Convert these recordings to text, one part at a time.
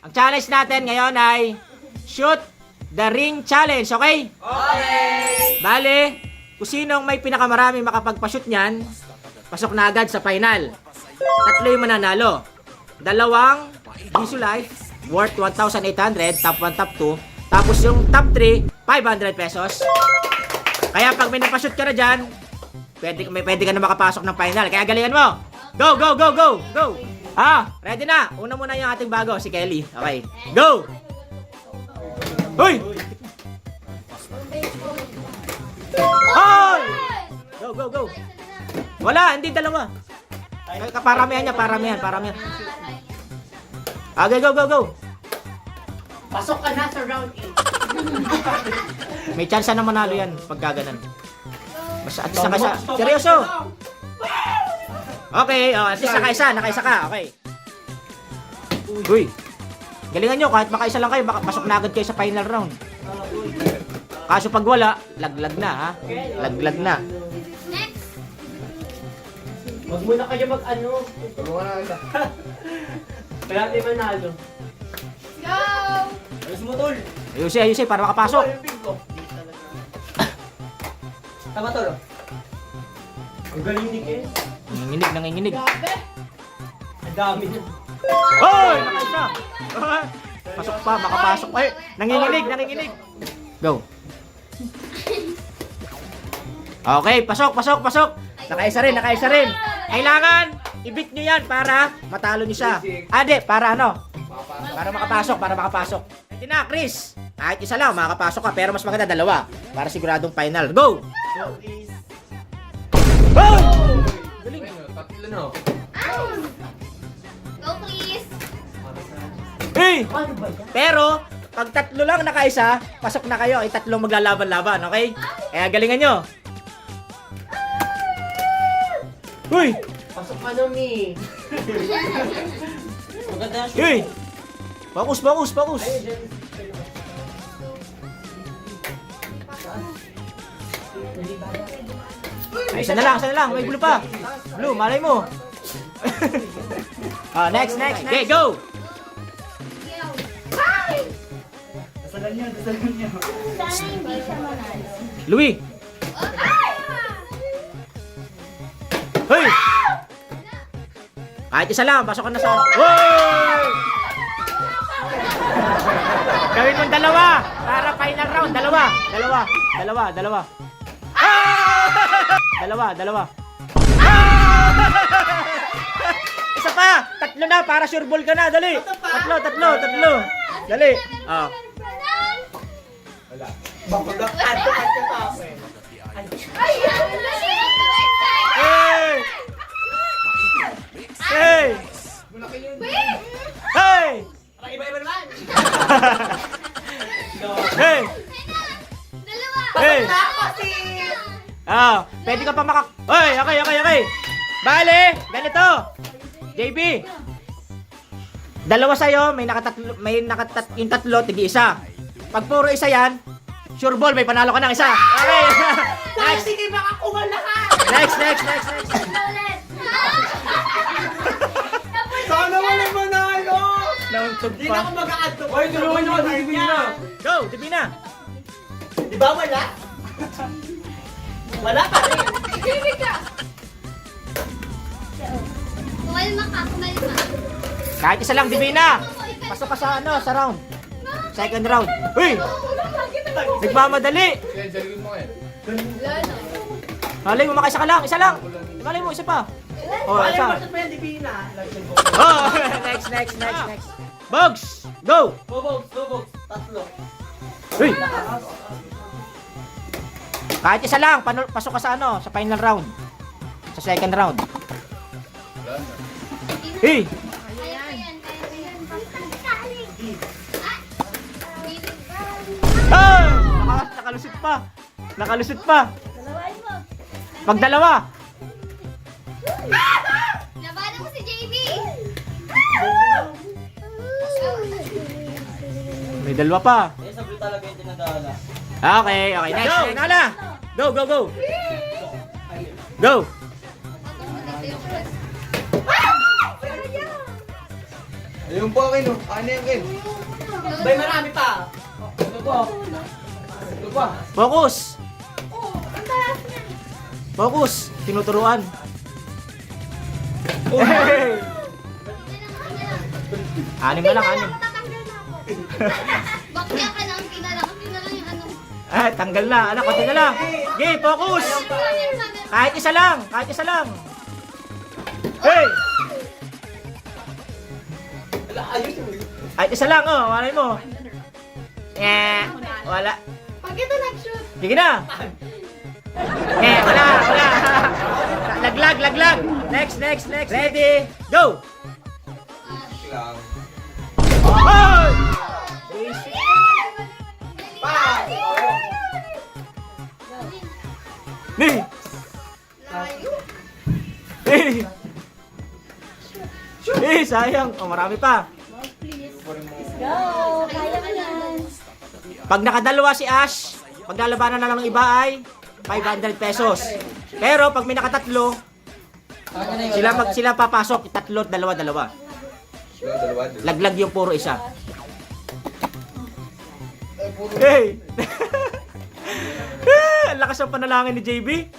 Ang challenge natin ngayon ay shoot the ring challenge, okay? Okay! Bale, kung sinong may pinakamarami makapagpa-shoot niyan, pasok na agad sa final. Tatlo yung mananalo. Dalawang Gisu Life worth 1,800, top 1, top 2. Tapos yung top 3, 500 pesos. Kaya pag may napashoot ka na dyan, pwede ka na makapasok ng final. Kaya galingan mo. Go, go, go, go, go. Ready na. Una muna yung ating bago, si Kelly. Okay, go. Hoy! Hoy! Go, go, go. Wala, hindi dalawa. Paramihan niya, paramihan. Okay, go, go, go. Pasok ka na sa round 8. May chance na manalo yan pag gaganan. Mas at isa ka sa... Seryoso! Okay, at least nakaisa ka, okay. Uy! Galingan nyo, kahit makaisa lang kayo, pasok na agad kayo sa final round. Kaso pag wala, laglag na ha. Laglag na. Wag muna kayo mag-ano. Tulungan na kita. Kaya di manalo. Go! Ayos mo, tol. Ayusin, para makapasok. Yung ping ko. Tama, tol. Ang galing ni Ken. Nanginginig. Grabe! Ang dami na. Hoy! Nakaisa! Pasok pa, makapasok. Ay, nanginginig. Go. Okay, pasok. Nakaisa rin. Kailangan i-beat nyo yan para matalo nyo siya. Ade, para ano? Para makapasok. Hindi na, Chris. Kahit isa lang, makakapasok ka. Pero mas maganda dalawa. Para siguradong final. Go! Go, please. Boom! Tatlo na. Go please! Hey! Paano ba yan? Pero, pag tatlo lang nakaisa, pasok na kayo. Ay tatlong maglalaban-laban, okay? Kaya galingan nyo. Uy! Pasok ka na, Mi. Maganda siya. Uy! Focus! Ay, isa na lang. May blue pa. Blue, malay mo. Next. Okay, go! Dasalan niyo. Sana hindi siya manalo. Louie! Hoy! Kahit isa lang, pasok ka na sa... Hoy! Gawin mong dalawa para final round. Dalawa. Dalawa. Isa pa! Tatlo na para sure ball ka na. Dali! Tatlo. Dali. Bakit ato pa ako eh. Hey! Para iba-iba naman. Hey! Dalawa! Hey! Kasi! Pwede ka pa Okay. Bale, ganito. JB. Dalawa sa'yo, yung tatlo, tigi isa. Pag puro isa yan, sure ball, may panalo ka ng isa. Okay. Next! Sige, makakuha lahat! Next. Ulit! Sana walang manalo! Nauntog Hindi na ako pa. mag-a-add to. Hoy, tulungan niyo ako, hindi na. Go, Divina. Di ba wala? Wala pa rin. Ibig ka! Kumalma ka. Kahit isa lang, Divina. Pasok ka sa round. Second round. Uy! Nagmamadali. Kaya jalgin mo eh. Malay mo, makaisa ka lang. Isa lang. Malay mo, isa pa. Wala Isa. mo sa pwede, Bina. Next. Bugs, go! Go, box. Tatlo. Uy! Kahit isa lang, pasok ka sa sa final round. Sa second round. Wala na. Hey! Kaya ko yan. Nakalusot pa. Dalawain mo. Pag dalawa. Labanan mo si JB! May dalawa pa. Eh, sabi talaga yung tinadala. Okay. Next. Nala. Go. Go. Ayun po akin, oh. Ano yung kin? Bay, marami pa. Ito po. Ito pa. Focus! Oo, ang taas niya. Focus! Tinuturuan. Hey! Hindi lang. Anim na lang, anim. Tatanggal na ako. Bakya ka lang, pinalang yung ano. Tanggal na. Anak, konti na lang. Okay, focus! Kahit isa lang, kahit isa lang. Hey! Kahit isa lang, oh. Malay mo. Wala. Pag ito nag-shoot. Sige na. Wala. Laglag, laglag. Next. Ready, go! Lang. Hoy! Hey! Layo. Hey, sayang. Oh, marami pa. Go! Kaya ka yan. Pag nakadalawa si Ash, paglalabanan na lang ng iba ay 500 pesos. Pero pag may nakatatlo, sila papasok, tatlo, dalawa. Dalawa. Laglag yung puro isa. Hey! Ang lakas ng panalangin ni JB.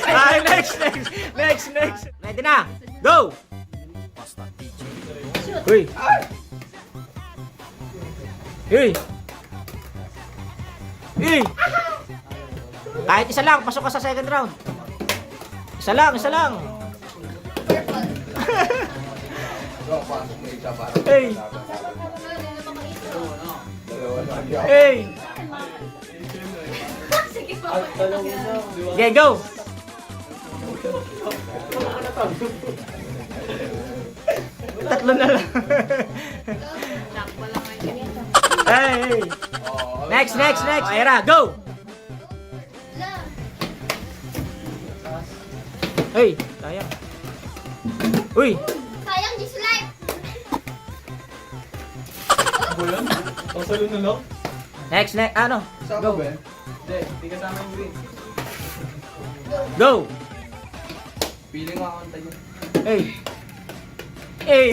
Ay, next. Ready na? Go! Uy! Kahit isa lang, pasok ka sa second round. Isa lang. Purple. Go, pasok na isa para. Hey! Dalawa lang. Hey! Sige po. Okay, go! Tatlo na lang. Hey! Oh, Next. Aira, go! Love. Hey, sayang. Uy! Sayang, just life. Ang salo na lang. Next, ano? Sama ba? Hindi, hindi kasama yung green. Go! Feeling nga kanta niya. Hey!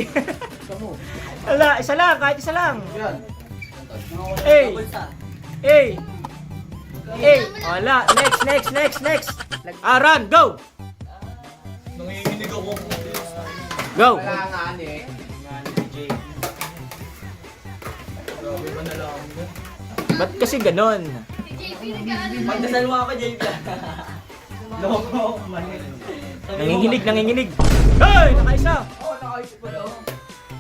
Ala, isa lang, kahit isa lang. Yan. Hey! Wala, next. Run, go! Nanginginig ako. Go! Kailangan eh. Grabe ba na lang mo? Ba't kasi ganon? Si JP nag-ano. Magdasal mo ako, JP. Loko, mali. Nanginginig. Hey! Nakaisa! Oh, nakaisip pa daw.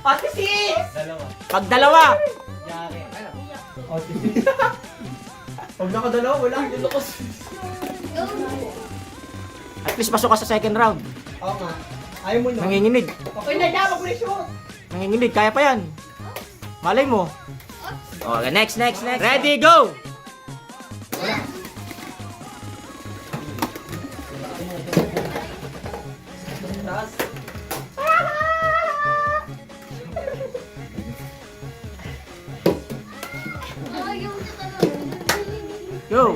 Pati si! Dalawa. Pag dalawa, Yari. Pag nakadalawa, wala. Lulokos. Go. at least pasok ka sa second round. Oo nga. Ayaw mo no? Nanginginig. Okay na, dapat mo shoot. Nanginginig, kaya pa yan. Malay mo. Okay, next. Ready, go! Taas. Ayaw niya talaga. Go!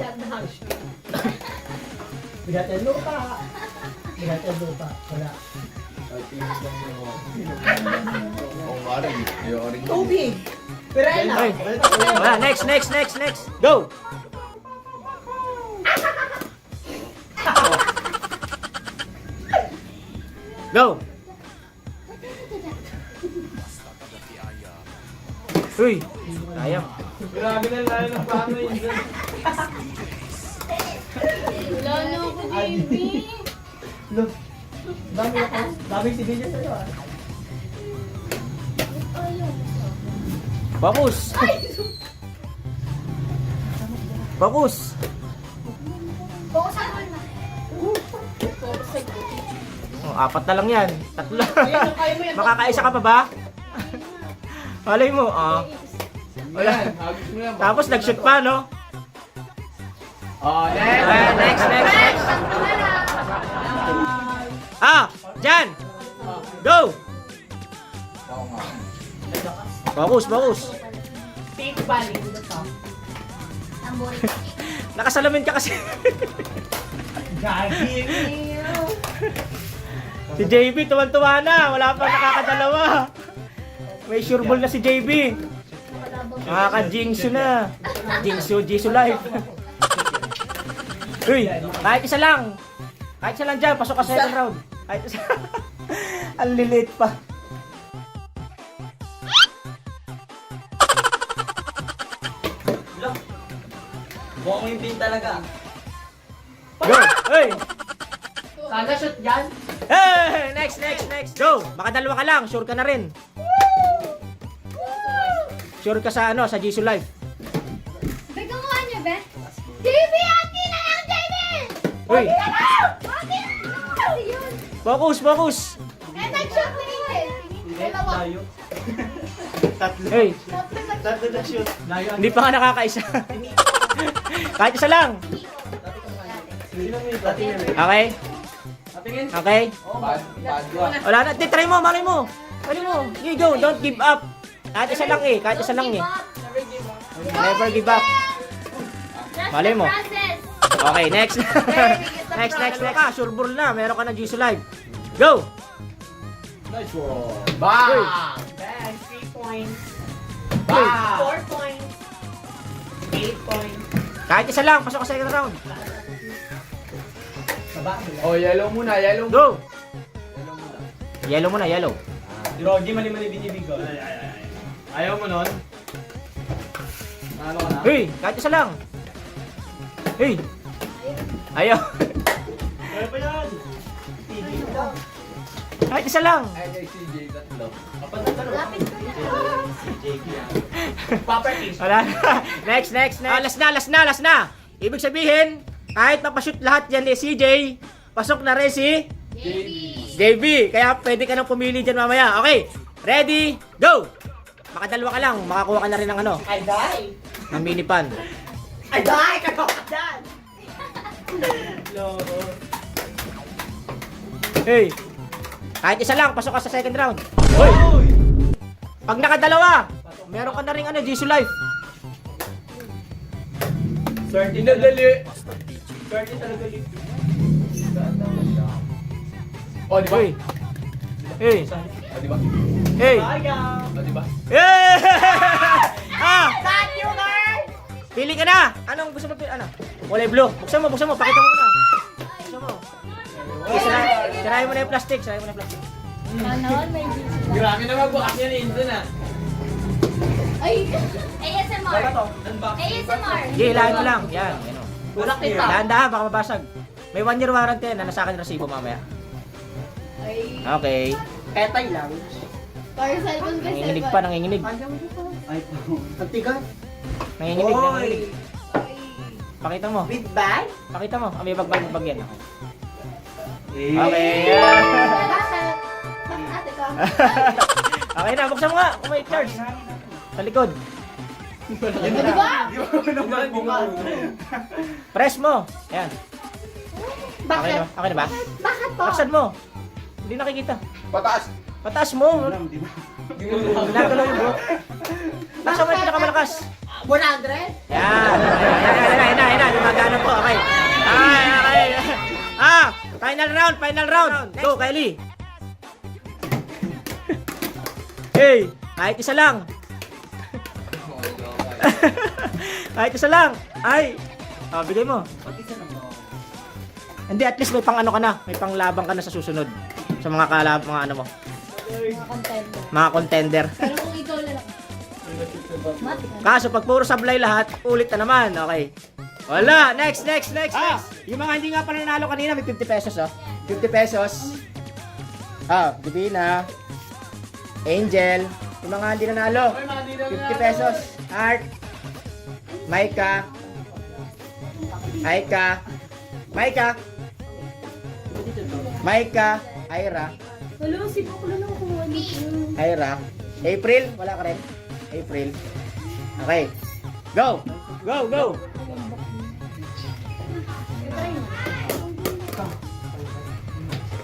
Bigatan lupa. Wala. Oh, mari. Yung orange. Tubig. Pirena. Ay. Wala, next. Go! Go! Uy! Sayang. Grabe na layo ng plano yun. Wala na ako, JP. Look. Daming sibilya sa'yo ah. Ayaw. Focus! Focus! Focus sa goal na. Oh, apat na lang yan. Tatlo. Makakaisa ka pa ba? Malay mo, Wala. Hagis mo yan. Tapos nag-shoot pa, no? Oh, Next. Dyan! Go! Oo nga. Focus. Pink Valley. Ang boy. Nakasalamin ka kasi. Gagi. Si JB, tuwan-tuwa na. Wala pa nakakadalawa. May sure ball na si JB. Nakaka-jinxo na. Jinxo life. Uy, kahit isa lang. Kahit isa lang dyan, pasok ka sa second round. Kahit isa. Ang lilit pa. Buka mo yung pin talaga. Go! Hey! Sana shoot dyan. Hey! Next! Go! Baka dalawa ka lang, sure ka na rin. Sure ka sa ano, sa Jisoo Life. May gumawa niya, be? JB, ati na lang, JB! Uy! Ati na lang! Yun. Focus! Eh, nag-shoot na yun. Dalawa. Hey! Tatlo nag-shoot. Hindi pa nga nakakaisa. Kahit isa lang. Okay? Patingin. Okay? Bad one. Wala na. Try mo, malay mo. Malay mo. You go, don't give up. Kahit isa lang eh. Kahit isa lang eh. Never give up. Malay mo. Process. Okay, next. next. Ka, sure ball na. Meron ka na Jisoo Live. Go! Nice one. Bang! Bang, 3 points. Bang! 4 points. 8 points. Kahit isa lang. Pasok ka sa second round. Oh, yellow muna. Go! Yellow muna, yellow. Drogi, mali-mali binibig ko. Ayaw mo nun? Ano ka na? Hey, kahit isa lang. Hey. Ayaw. Kaya pa yan. Kahit isa lang. Ay, kay CJ, tatlo. Lapit ko na. Properties. Wala na. Next. Last na. Ibig sabihin, kahit mapashoot lahat yan ni CJ, pasok na rin si JB. Kaya pwede ka nang pumili dyan mamaya. Okay, ready, go! Makadalawa ka lang, makakuha ka na rin ng ano, I die. ng mini pan. I die! Kayo ka dyan! Loko. Hey, kahit isa lang, pasok ka sa second round. Hoy! Pag nakadalawa, meron ka na rin ano, Jisoo Life. Swerte Inadali. Swerte talaga lift. Oh, di ba? Hey. Hey. Oh, di ba? Hey. Sayang. Oh, di ba? Hey! Ah! Thank you, guys! Pili ka na! Anong gusto mo? Ano? Kulay blue. Buksan mo. Pakita mo muna. Buksan mo. Okay, sirahin mo na yung plastic. Ganon, may Jisoo. Grabe na magbukas yan, Indon ah. Ay, ASMR. Wala to. Unbox. ASMR. Sige, hilahin mo lang. Yan. Yan o. Bulak kita. Dahan-dahan, baka mabasag. May 1 year warranty na nasa akin resibo mamaya. Ay, Okay. Petay lang. para cellphone ka, Nanginginig cellphone. pa, nanginginig. Ay, ang tigas. Nanginginig. Pakita mo. With bag? Pakita mo. May bagbag yan. Eh. Okay. Bakit? Ate ka. Okay na, buksan mo nga. Kung may charge. Sa likod. O, diba? Press mo. Ayan. Okay Bakit? na, okay na ba? Bakit po? Buksan mo. Hindi nakikita. Pataas. Pataas mo. Ginagalaw yung bro. Buksan mo yung pinakamalakas. 100? Yan. Ayan. Gumagana po. Okay. Okay. Final round. Go, Kylie. Hey, kahit isa lang. Kahit isa lang. Ay. Bigay mo. Hindi, at least may pang ano ka na. May pang labang ka na sa susunod. Sa mga mga ano mo. Mga contender. Mga contender. Pero kung ikaw na lang. Mati ka. Kaso pag puro sablay lahat, ulit na naman. Okay. Wala. Next. Yung mga hindi nga pala nanalo kanina, may 50 pesos oh. 50 pesos. Divina. Angel. Yung mga hindi nanalo. 50 pesos. Art. Maika. Ira. Wala, si Bakula lang kung ano. Ira. April. Wala ka rin. April. Okay. Go.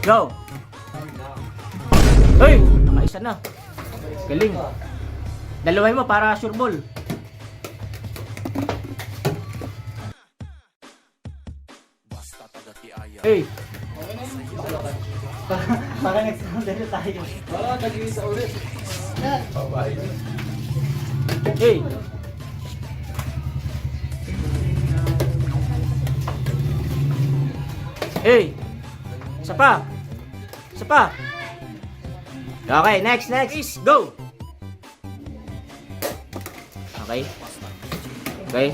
Go. Hey! Nakaisa na. Galing. Dalaway mo para sure ball. Hey! Parang nag-sound na tayo. Wala, nag-iisa ulit. Babae. Hey. Hey. Isa pa. Isa pa. Okay, next. Is go. Okay. Okay.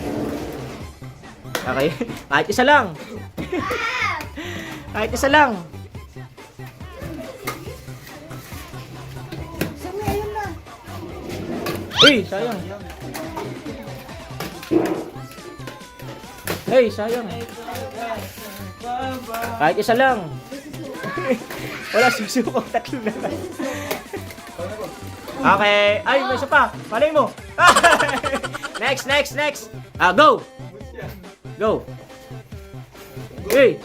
Okay. Kahit isa lang. Kahit isa lang. Hey, sayang. Hey, sayang. Kahit isa lang. Wala, susuko. Tatlo na lang. Okay. Ay, may isa pa. Malay mo. Next. Go. Go. Hey.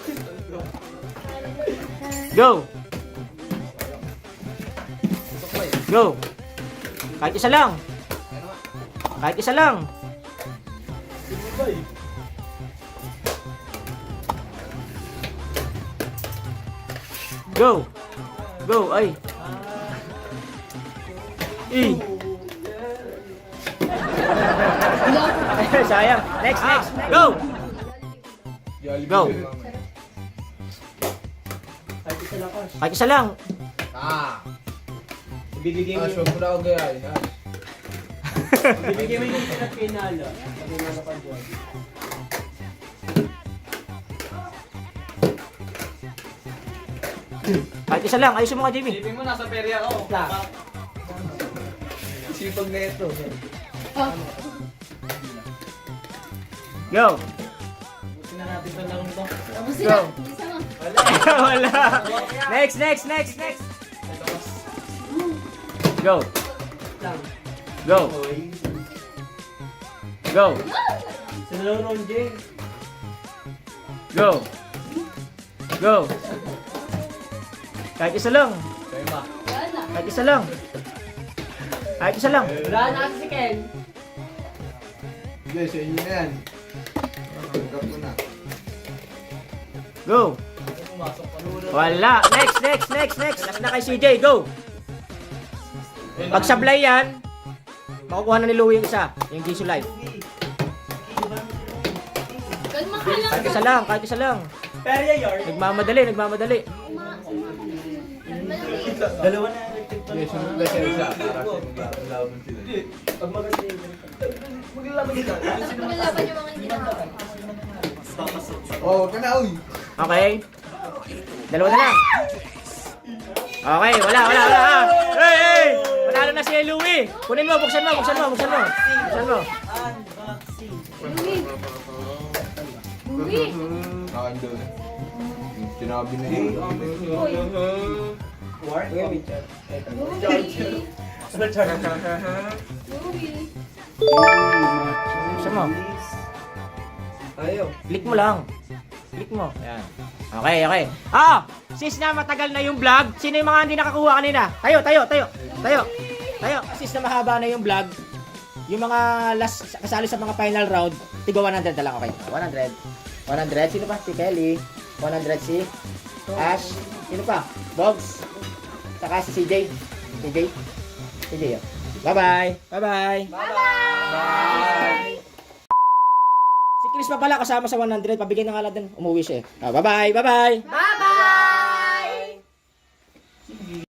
Go. Go. Kahit isa lang. Kahit isa lang. Go. Go, ay. Sayang. Next. Go. Go. Kahit isa lang. Ibibigay mo Show mo na ako gaya. ibibigay mo yung pinalo. Sabi mo na pag-buwan. Kahit isa lang. Ayusin mo nga, Jimmy. Ibibigay mo nasa perya ko. Sipag na ito. Go. Buti na natin sa larong to. Tapos Go. Isa mo. Wala. Next. Go. Go. Go. Sa larong Jay. Go. Go. Kahit isa lang. Kaya ma. Wala. Kahit isa lang. Kahit isa lang. Wala na kasi si Ken. Sige, sa inyo na yan. Tanggap mo na. Go. Pumasok pa muna. Wala. Next. Last na kay CJ. Go. Pag sablay yan, makukuha na ni Louie yung isa. Yung Jisoo Life. Kalma ka lang. Kahit isa lang. Perya yard. Nagmamadali. Dalawa na electric Sige, sunod na siya isa. Para laban sila. Pag maganda yung maglalaban ka. Pinalaban yung mga hindi nakaka. Oh, huwag ka na, uy. Okay. Dalawa na lang. Okay, wala. Hey! Panalo na si Louie. Kunin mo, buksan mo. Uwi. Nakandun. Sinabi na yun. War? Uwi. Buksan mo. Ayaw. Click mo lang. Ayan. Okay. Since na matagal na yung vlog, sino yung mga hindi nakakuha kanina? Tayo. Since na mahaba na yung vlog, yung mga last kasali sa mga final round, tigo 100 na lang, okay? 100. Sino pa? Si Kelly. 100 si Ash. Sino pa? Bogs. Saka si CJ. CJ, oh. Bye-bye. Si Chris pa pala kasama sa 100. Pabigyan na nga lang din. Umuwi siya eh. Bye-bye. Bye-bye.